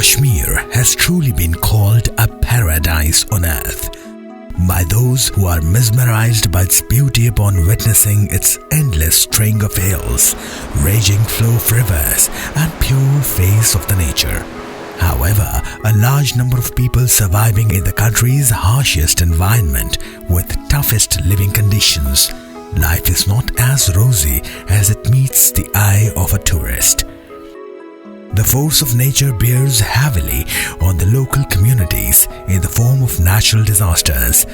Kashmir has truly been called a paradise on earth by those who are mesmerized by its beauty upon witnessing its endless string of hills, raging flow of rivers, and pure face of the nature. However, a large number of people surviving in the country's harshest environment with toughest living conditions, life is not as rosy as it meets the eye of a tourist. The force of nature bears heavily on the local communities in the form of natural disasters,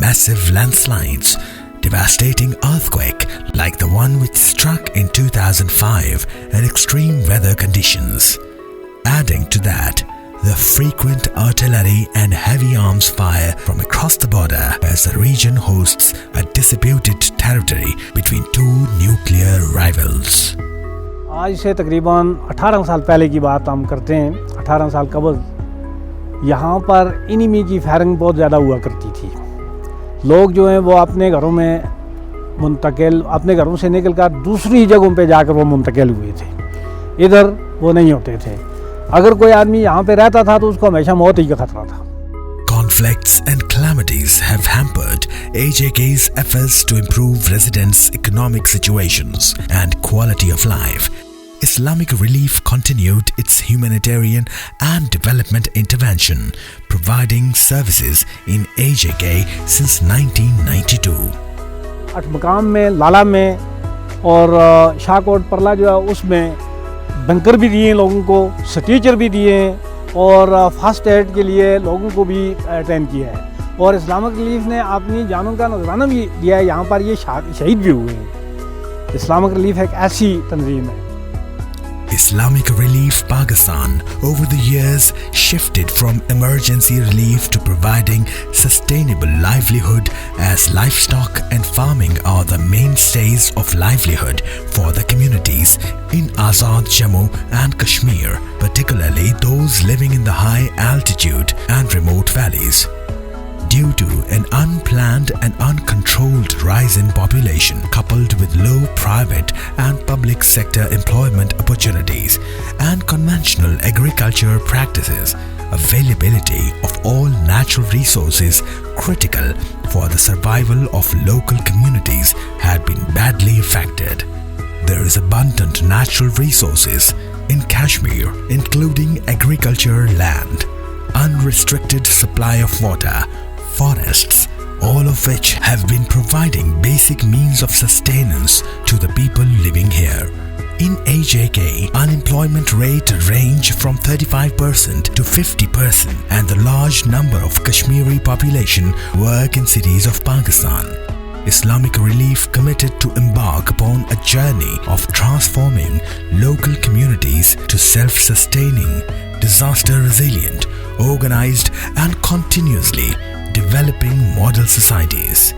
massive landslides, devastating earthquake like the one which struck in 2005, and extreme weather conditions. Adding to that, the frequent artillery and heavy arms fire from across the border as the region hosts a disputed territory between two nuclear rivals. आज से तकरीबन 18 साल पहले की बात हम करते हैं। 18 साल कबल यहाँ पर एनिमी की फायरिंग बहुत ज़्यादा हुआ करती थी। लोग जो हैं वो अपने घरों में मुंतकिल, अपने घरों से निकलकर दूसरी जगहों पे जाकर वो मुंतकिल हुए थे। इधर वो नहीं होते थे। अगर कोई आदमी यहाँ पे रहता था तो उसको हमेशा मौत ही का खतरा था। Conflicts and calamities have hampered AJK's efforts to improve residents' economic situations and quality of life. Islamic Relief continued its humanitarian and development intervention, providing services in AJK since 1992. अठमकाम में, लाला में और शाहकोट परला जो है उसमें बंकर भी दिए लोगों को, स्ट्रेचर भी दिए और फर्स्ट एड के लिए लोगों को भी ट्रेन किया है। और इस्लामिक रिलीफ ने अपनी जानों का नजराना भी दिया है। यहाँ पर ये शहीद भी हुए हैं। इस्लामिक रिलीफ एक ऐसी तंजीम है। Islamic Relief Pakistan over the years shifted from emergency relief to providing sustainable livelihood, as livestock and farming are the mainstays of livelihood for the communities in Azad Jammu and Kashmir, particularly those living in the high altitude and remote valleys. Due to an unplanned and uncontrolled rise in population coupled with low private and public sector employment opportunities and conventional agriculture practices, availability of all natural resources critical for the survival of local communities had been badly affected. There is abundant natural resources in Kashmir, including agriculture land, unrestricted supply of water, forests, all of which have been providing basic means of sustenance to the people living here. In AJK, unemployment rate range from 35% to 50%, and the large number of Kashmiri population work in cities of Pakistan. Islamic Relief committed to embark upon a journey of transforming local communities to self-sustaining, disaster-resilient, organized and continuously developing model societies.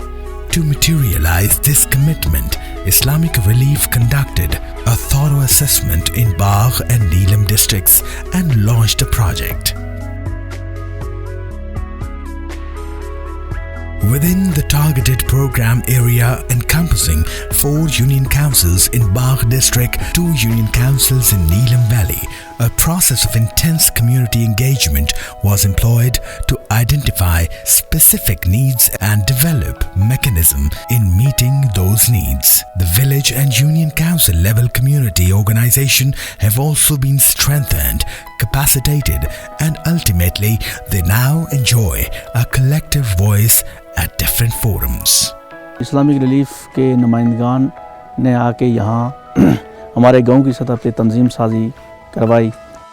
To materialize this commitment, Islamic Relief conducted a thorough assessment in Bagh and Neelam districts and launched a project. Within the targeted program area encompassing 4 union councils in Bagh district, 2 union councils in Neelam Valley, a process of intense community engagement was employed to identify specific needs and develop mechanism in meeting those needs. The village and union council level community organization have also been strengthened, capacitated, and ultimately they now enjoy a collective voice at different forums. Islamic relief के नुमाइंदगान ने आके यहाँ हमारे गांव की सतह पे तंजीम साजी करवाई।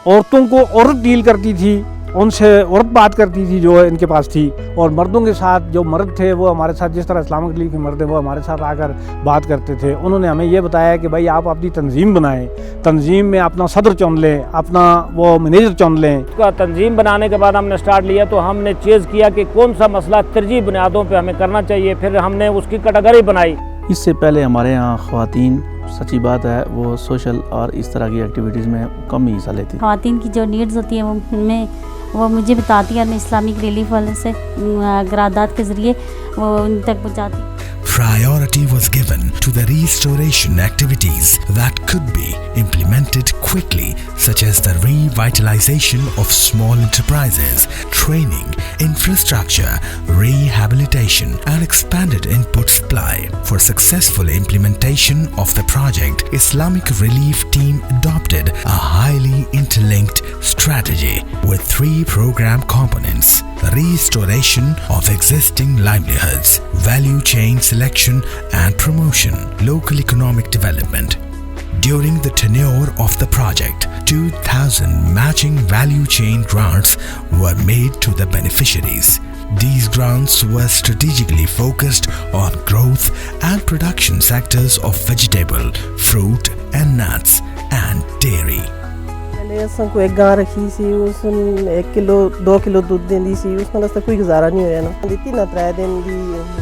औरतों को औरत डील करती थी, उनसे औरत बात करती थी जो इनके पास थी, और मर्दों के साथ जो मर्द थे वो हमारे साथ, जिस तरह इस्लामिक रिलीफ के मर्द हैं वो हमारे साथ आकर बात करते थे। उन्होंने हमें ये बताया कि भाई आप अपनी तंजीम बनाएं, तंजीम में अपना सदर चुन लें, अपना वो मैनेजर चुन लें। उसका तंजीम बनाने के बाद हमने स्टार्ट लिया तो हमने चेज़ किया कि कौन सा मसला तरजीह बुनियादों पर हमें करना चाहिए, फिर हमने उसकी कैटेगरी बनाई। इससे पहले हमारे यहाँ ख़वातीन, सच्ची बात है, वो सोशल और इस तरह की एक्टिविटीज़ में कम ही हिस्सा लेती। ख़वातीन की जो नीड्स होती हैं वो मुझे बताती है और मैं इस्लामिक रिलीफ वाले से ग्रादात के ज़रिए वो उन तक पहुँचाती। priority was given to the restoration activities that could be implemented quickly, such as the revitalization of small enterprises, training, infrastructure, rehabilitation, and expanded input supply. For successful implementation of the project, Islamic Relief team adopted a highly interlinked strategy with 3 program components: restoration of existing livelihoods, value chain selection and promotion, local economic development. During the tenure of the project, 2,000 matching value chain grants were made to the beneficiaries. These grants were strategically focused on growth and production sectors of vegetable, fruit and nuts and dairy. असां को एक गां रखी सी, उस 1 kilo 2 kilo दूध देंदी सी, उस नाल कोई गुजारा नहीं होया ना। दित्ती ना 3 दिन दी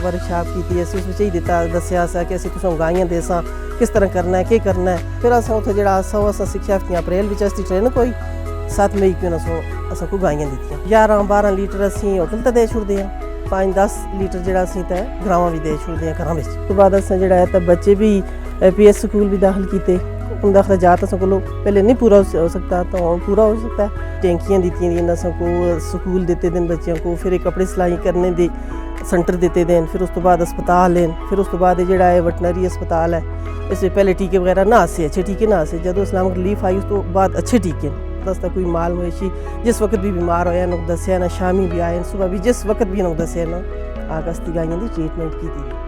वर्कशॉप कीती, असीं उस विच ही दित्ता दस्सिया सा कि असीं तुसां गाइयां देसां किस तरह करना है, केह् करना है। फिर असां उत्थे जेह्ड़ा असां सिक्खेआ कि अप्रैल विच असीं ट्रेन कोई 7 मई को असां को गाइयां दित्तियां। 11-12 लीटर असीं होटल ते दे छुड़दे आं, 5-10 लीटर जेह्ड़ा असीं ते ग्रावां भी दे छुड़दे आं घरां विच। उस तो बाद असां जेह्ड़ा है ते बच्चे भी PS स्कूल भी दाखिल कीते। उनका अखराजात अस को पहले नहीं पूरा हो सकता, तो पूरा हो सकता है। टैंकियाँ दी दी को स्कूल देते दिन बच्चों को, फिर एक कपड़े सिलाई करने दे सेंटर देते दिन, फिर उस तो बाद अस्पताल हैं, फिर उस तो बाद जेड़ा है वेटनरी अस्पताल है। इससे पहले टीके वगैरह ना आसे, अच्छे टीके ना आसे। जब इस्लामिक रिलीफ आई उस तो बाद अच्छे टीके दसता कोई माल मवेशी जिस वक्त भी बीमार होया ना दसिया ना, शामी भी आए सुबह भी जिस वक्त भी ना दसिया ना आगस्ती गाइयां दी ट्रीटमेंट की थी।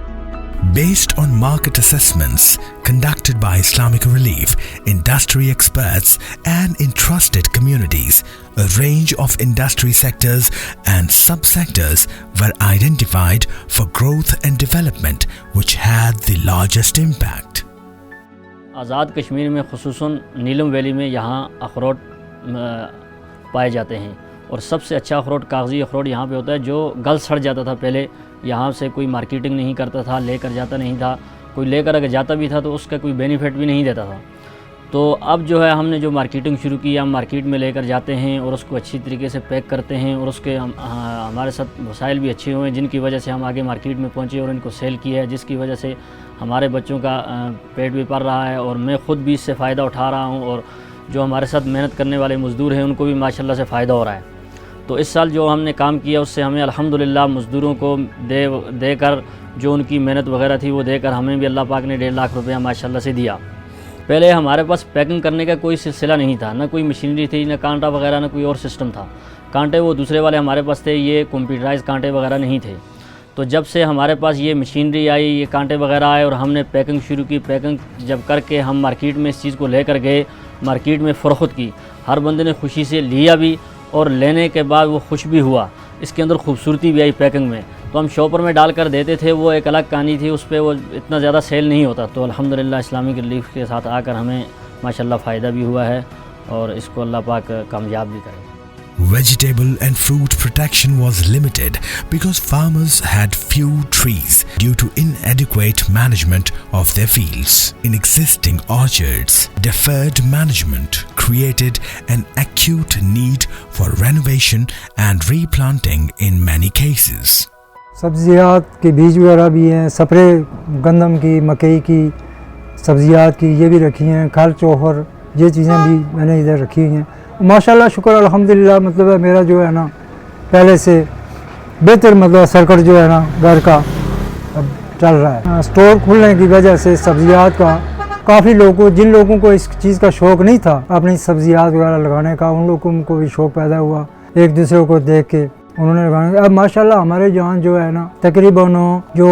Based on market assessments conducted by Islamic Relief, industry experts and entrusted communities, a range of industry sectors and subsectors were identified for growth and development which had the largest impact. Azad Kashmir में ख़ुसूसन नीलम valley में यहाँ अखरोट पाए जाते हैं, और सबसे अच्छा अखरोट कागज़ी अखरोट यहाँ पे होता है जो गल सड़ जाता था। पहले यहाँ से कोई मार्केटिंग नहीं करता था, लेकर जाता नहीं था, कोई लेकर अगर जाता भी था तो उसका कोई बेनिफिट भी नहीं देता था। तो अब जो है हमने जो मार्केटिंग शुरू की, हम मार्केट में लेकर जाते हैं और उसको अच्छी तरीके से पैक करते हैं, और उसके हमारे साथ वसाइल भी अच्छे हुए जिनकी वजह से हम आगे मार्केट में पहुँचे और इनको सेल किया है, जिसकी वजह से हमारे बच्चों का पेट भी पल रहा है और मैं ख़ुद भी इससे फ़ायदा उठा रहा हूँ, और जो हमारे साथ मेहनत करने वाले मज़दूर हैं उनको भी माशाल्लाह से फ़ायदा हो रहा है। तो इस साल जो हमने काम किया उससे हमें अल्हम्दुलिल्लाह मज़दूरों को देकर जो उनकी मेहनत वगैरह थी वो देकर हमें भी अल्लाह पाक ने 1.5 लाख रुपया माशाल्लाह से दिया। पहले हमारे पास पैकिंग करने का कोई सिलसिला नहीं था, ना कोई मशीनरी थी, ना कांटा वगैरह, ना कोई और सिस्टम था। कांटे वो दूसरे वाले हमारे पास थे, ये कंप्यूटराइज कांटे वगैरह नहीं थे। तो जब से हमारे पास ये मशीनरी आई, ये कांटे वगैरह आए और हमने पैकिंग शुरू की, पैकिंग जब करके हम मार्केट में इस चीज़ को लेकर गए, मार्केट में फ़रोख्त की, हर बंदे ने खुशी से लिया भी और लेने के बाद वो खुश भी हुआ। इसके अंदर खूबसूरती भी आई पैकिंग में। तो हम शॉपर में डाल कर देते थे, वो एक अलग कहानी थी, उस पर वो इतना ज़्यादा सेल नहीं होता। तो अल्हम्दुलिल्लाह इस्लामिक रिलीफ के साथ आकर हमें माशाल्लाह फ़ायदा भी हुआ है और इसको अल्लाह पाक कामयाब भी करे। Vegetable and fruit protection was limited because farmers had few trees due to inadequate management of their fields. In existing orchards, deferred management created an acute need for renovation and replanting in many cases. सब्जियात के बीज वगैरह भी हैं, spray गंदम की, मकई की, सब्जियात की ये भी रखी हैं, खल चोहर ये चीज़ें भी मैंने इधर रखी हुई हैं। माशाल्लाह शुक्र अल्हम्दुलिल्लाह, मतलब है मेरा जो है ना पहले से बेहतर मतलब सर्कल जो है ना घर का अब चल रहा है। स्टोर खुलने की वजह से सब्जियात का काफ़ी लोगों, जिन लोगों को इस चीज़ का शौक़ नहीं था अपनी सब्जियात वगैरह लगाने का, उन लोगों को भी शौक़ पैदा हुआ, एक दूसरे को देख के उन्होंने लगाने। अब माशाल्लाह हमारे यहाँ जो है ना तकरीबन जो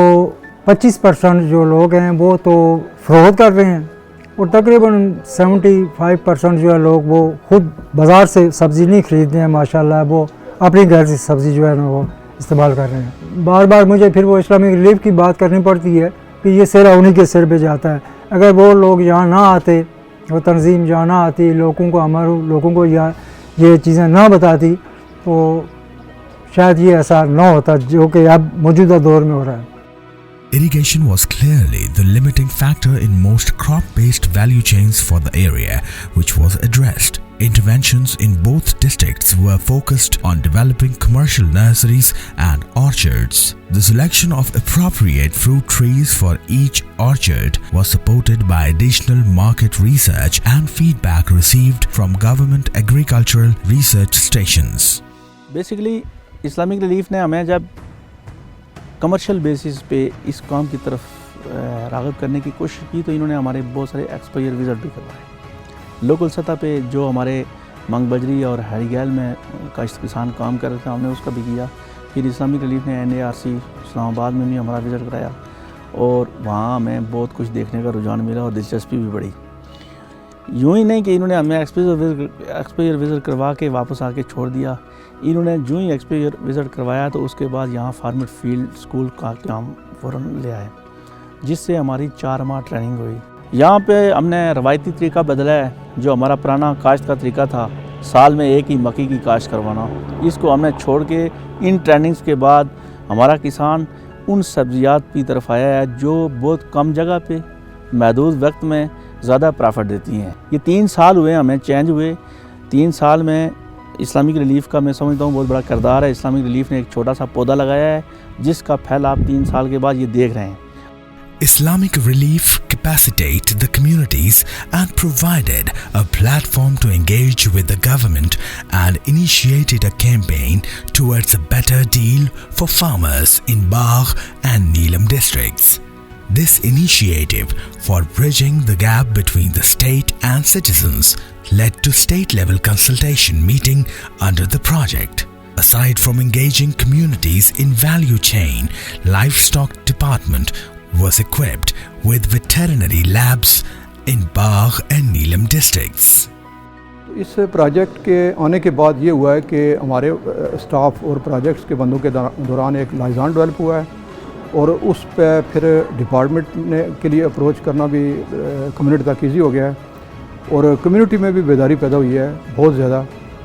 25% जो लोग हैं वो तो फ़रोख्त कर रहे हैं, और तकरीबन 75% जो है लोग वो खुद बाज़ार से सब्ज़ी नहीं खरीदते हैं। माशाल्लाह वो अपनी घर से सब्ज़ी जो है ना वो इस्तेमाल कर रहे हैं। बार बार मुझे फिर वो इस्लामिक रिलीफ की बात करनी पड़ती है कि ये सिरा उन्हीं के सिर पे जाता है। अगर वो लोग यहाँ ना आते, वो तंजीम यहाँ ना आती, लोगों को हमारे लोगों को ये चीज़ें ना बताती तो शायद ये ऐसा ना होता जो कि अब मौजूदा दौर में हो रहा है। Irrigation was clearly the limiting factor in most crop-based value chains for the area, which was addressed. Interventions in both districts were focused on developing commercial nurseries and orchards. The selection of appropriate fruit trees for each orchard was supported by additional market research and feedback received from government agricultural research stations. Basically Islamic relief ने हमें जब commercial basis पे इस काम की तरफ राग़िब करने की कोशिश की तो इन्होंने हमारे बहुत सारे एक्सपोजर विज़िट भी करवाए। लोकल सतह पे जो हमारे मंग बजरी और हरीगैल में काश्त किसान काम कर रहे थे हमने उसका भी किया। फिर इस्लामिक रिलीफ ने NARC इस्लामाबाद में भी हमारा विज़िट कराया और वहाँ हमें बहुत कुछ देखने का रुझान मिला और दिलचस्पी भी बढ़ी। यूँ ही नहीं कि इन्होंने हमें एक्सपोजर विज़िट करवा के वापस आके छोड़ दिया। इन्होंने जो ही एक्सपोजर विज़िट करवाया तो उसके बाद यहाँ फार्मर फील्ड स्कूल का काम फ़ौरन ले आए, जिससे हमारी 4 माह ट्रेनिंग हुई। यहाँ पे हमने रवायती तरीका बदला है। जो हमारा पुराना काश्त का तरीका था, साल में एक ही मक्की की काश्त करवाना, इसको हमने छोड़ के इन ट्रेनिंग्स के बाद हमारा किसान उन सब्जियात की तरफ आया है जो बहुत कम जगह पे महदूद वक्त में ज़्यादा प्रॉफिट देती हैं। ये 3 साल हुए हमें चेंज हुए। 3 साल में इस्लामिक रिलीफ का मैं समझता हूँ बहुत बड़ा किरदार है। इस्लामिक रिलीफ ने एक छोटा सा पौधा लगाया है जिसका फल आप 3 साल के बाद ये देख रहे हैं। Islamic Relief capacitated the communities and provided a platform to engage with the government and initiated a campaign towards a better deal for farmers in Bagh and Neelam districts. This initiative for bridging the gap between the state and citizens led to state-level consultation meeting under the project. Aside from engaging communities in value chain, livestock department was equipped with veterinary labs in Bagh and Neelam districts. इस project के आने के बाद ये हुआ है कि हमारे स्टाफ और प्रोजेक्ट्स के बंदों के दौरान एक लाइजान डेवलप हुआ है और उस पर फिर डिपार्टमेंट ने के लिए अप्रोच करना भी कम्युनिटी तक ईजी हो गया है और कम्युनिटी में भी बेदारी पैदा हुई है बहुत ज़्यादा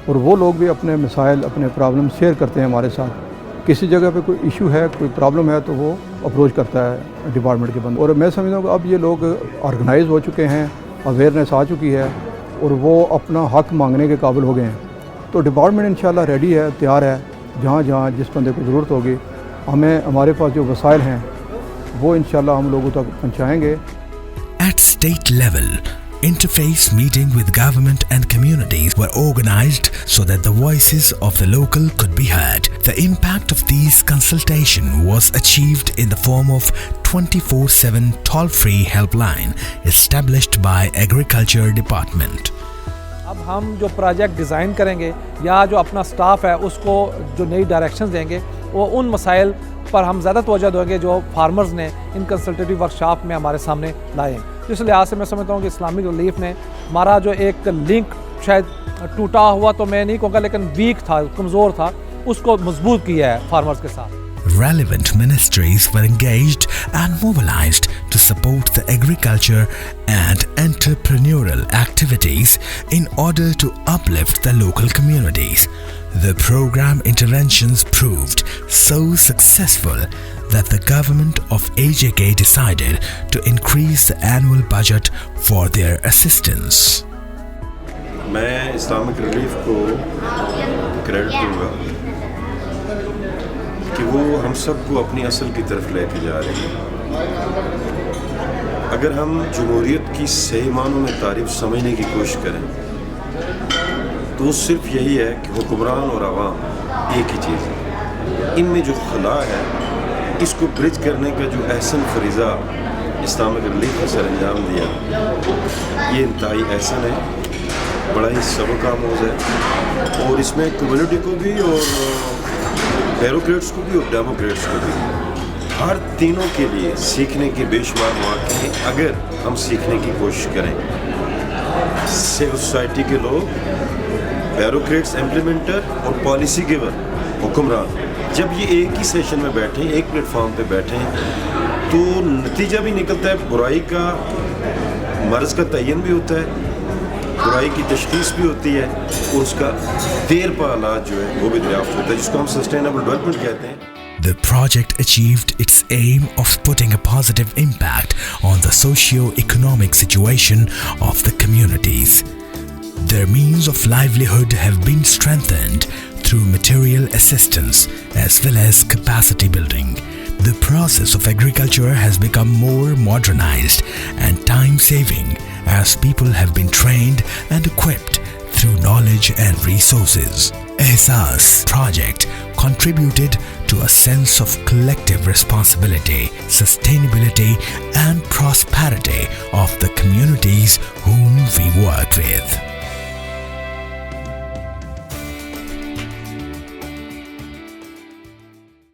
और वो लोग भी अपने मसाइल अपने प्रॉब्लम शेयर करते हैं हमारे साथ। किसी जगह पे कोई इशू है कोई प्रॉब्लम है तो वो अप्रोच करता है डिपार्टमेंट के बंदे और मैं समझता हूँ कि अब ये लोग ऑर्गेनाइज हो चुके हैं, अवेयरनेस आ चुकी है और वो अपना हक मांगने के काबिल हो गए हैं। तो डिपार्टमेंट इंशाल्लाह रेडी है, तैयार है, जहाँ जहाँ जिस बंदे को ज़रूरत होगी हमें हमारे पास जो वसाइल हैं वो इंशाल्लाह हम लोगों तक पहुँचाएँगे। At state level, interface meeting with government and communities were organized so that the voices of the local could be heard. The impact of these consultation was achieved in the form of 24/7 toll-free helpline established by Agriculture Department. अब हम जो project design करेंगे या जो अपना staff है उसको जो नई डायरेक्शंस देंगे वो उन मसाइल पर हम ज़्यादा तवज्जो देंगे जो फार्मर्स ने इन कंसल्टेटिव वर्कशॉप में हमारे सामने लाए हैं। इस लिहाज से मैं समझता हूँ कि इस्लामिक रिलीफ ने हमारा जो एक लिंक शायद टूटा हुआ तो मैं नहीं कहूँगा लेकिन वीक था, कमज़ोर था, उसको मजबूत किया है फार्मर्स के साथ। Relevant ministries were engaged and mobilized to support the agriculture and entrepreneurial activities in order to uplift the local communities. The program interventions proved so successful that the government of AJK decided to increase the annual budget for their assistance. मैं Islamic relief को credit दूंगा कि वो हम सबको अपनी असल की तरफ लेके जा रहे हैं। अगर हम जमहूरियत की सही मानों में तारीफ समझने की कोशिश करें तो सिर्फ यही है कि हुक्मरान और आवाम एक ही चीज़ है। इनमें जो खला है इसको ब्रिज करने का जो एहसन फरीज़ा इस्लामिक रिलीफ ने सर अंजाम दिया ये इंतहाई एहसन है, बड़ा ही सबक आमोज़ है और इसमें कम्युनिटी को भी और ब्यूरोक्रेट्स को भी और डेमोक्रेट्स को भी हर तीनों के लिए सीखने के बेशुमार मौके हैं अगर हम सीखने की कोशिश करें। सिविल सोसाइटी के लोग, ब्यूरोक्रेट्स, इम्प्लीमेंटर और पॉलिसी गिवर, हुक्मरान जब ये एक ही सेशन में बैठे हैं, एक प्लेटफॉर्म पे बैठे हैं तो नतीजा भी निकलता है, बुराई का मर्ज़ का तयन भी होता है, बुराई की तशख़ीस भी होती है और उसका देर पर इलाज जो है वो भी दरियाफ्त होता है जिसको हम सस्टेनेबल डेवलपमेंट कहते हैं। The project achieved its aim of putting a positive impact on the socio-economic situation of the communities. Their means of livelihood have been strengthened through material assistance as well as capacity building. The process of agriculture has become more modernized and time-saving as people have been trained and equipped through knowledge and resources. Ehsas project contributed to a sense of collective responsibility, sustainability and prosperity of the communities whom we work with.